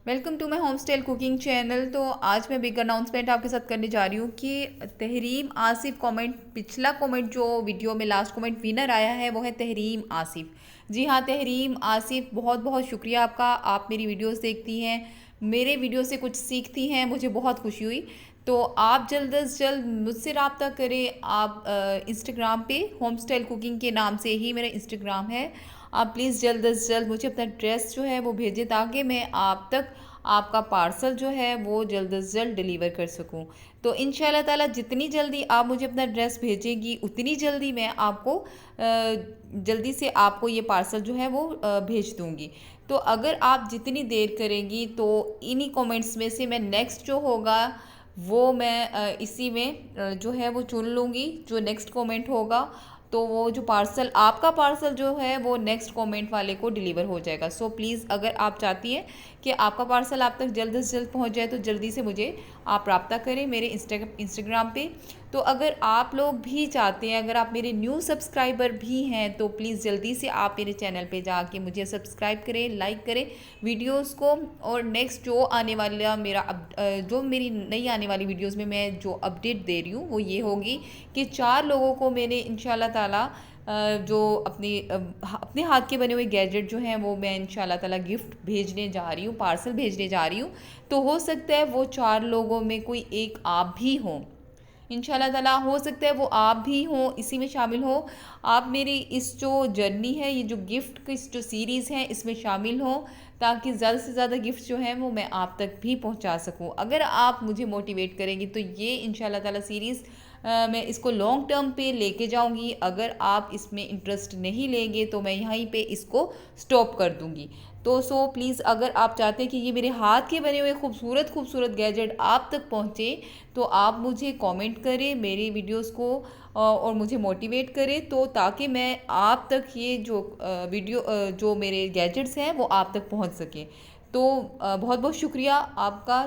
Welcome to my home style cooking channel. तो आज मैं बिग अनाउंसमेंट आपके साथ करने जा रही हूँ कि तहरीम आसिफ कमेंट, पिछला कमेंट जो वीडियो में लास्ट कमेंट विनर आया है वो है तहरीम आसिफ। जी हाँ, तहरीम आसिफ, बहुत बहुत शुक्रिया आपका। आप मेरी वीडियोस देखती हैं, मेरे वीडियो से कुछ सीखती हैं, मुझे बहुत खुशी हुई। तो आप जल्द अज जल्द मुझसे रब्ता करें। आप इंस्टाग्राम पे होम स्टाइल कुकिंग के नाम से ही मेरा इंस्टाग्राम है। आप प्लीज़ जल्द अज जल्द मुझे अपना ड्रेस जो है वो भेजें ताकि मैं आप तक आपका पार्सल जो है वो जल्द अज जल्द डिलीवर कर सकूं। तो इंशाल्लाह ताला जितनी जल्दी आप मुझे अपना ड्रेस भेजेंगी उतनी जल्दी मैं आपको जल्दी से आपको ये पार्सल जो है वो भेज दूंगी। तो अगर आप जितनी देर करेंगी तो इन्हीं कमेंट्स में से मैं नेक्स्ट जो होगा वो मैं इसी में जो है वो चुन लूँगी, जो नेक्स्ट कमेंट होगा। तो वो जो पार्सल, आपका पार्सल जो है वो नेक्स्ट कमेंट वाले को डिलीवर हो जाएगा। सो प्लीज़, अगर आप चाहती हैं कि आपका पार्सल आप तक जल्द से जल्द पहुंच जाए तो जल्दी से मुझे आप रब्ता करें मेरे इंस्टाग्राम पे। तो अगर आप लोग भी चाहते हैं, अगर आप मेरे न्यू सब्सक्राइबर भी हैं तो प्लीज़ जल्दी से आप मेरे चैनल पे जाके मुझे सब्सक्राइब करें, लाइक करें वीडियोस को। और नेक्स्ट जो आने वाला मेरा जो मेरी नई आने वाली वीडियोस में मैं जो अपडेट दे रही हूँ वो ये होगी कि 4 लोगों को मैंने इंशाल्लाह ताला जो अपने हाथ के बने हुए गैजेट जो हैं वो मैं इंशाल्लाह ताला गिफ्ट भेजने जा रही हूँ, पार्सल भेजने जा रही हूँ। तो हो सकता है वो 4 लोगों में कोई एक आप भी हों। इंशाल्लाह ताला हो सकता है वो आप भी हों, इसी में शामिल हो। आप मेरी इस जो जर्नी है, ये जो गिफ्ट की जो सीरीज़ है इसमें शामिल हों ताकि ज़्यादा से ज़्यादा गिफ्ट जो हैं वो मैं आप तक भी पहुंचा सकूं। अगर आप मुझे मोटिवेट करेंगी तो ये इंशाल्लाह ताला सीरीज़ मैं इसको लॉन्ग टर्म पे लेके जाऊंगी। अगर आप इसमें इंटरेस्ट नहीं लेंगे तो मैं यहीं पे इसको स्टॉप कर दूंगी। तो प्लीज़, अगर आप चाहते हैं कि ये मेरे हाथ के बने हुए खूबसूरत खूबसूरत गैजेट आप तक पहुँचे तो आप मुझे कमेंट करें मेरी वीडियोस को और मुझे मोटिवेट करें, तो ताकि मैं आप तक ये जो जो मेरे गैजेट्स हैं वो आप तक पहुँच सकें। तो बहुत बहुत शुक्रिया आपका।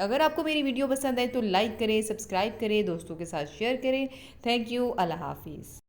अगर आपको मेरी वीडियो पसंद आए तो लाइक करें, सब्सक्राइब करें, दोस्तों के साथ शेयर करें। Thank you. अल्लाह हाफिज़।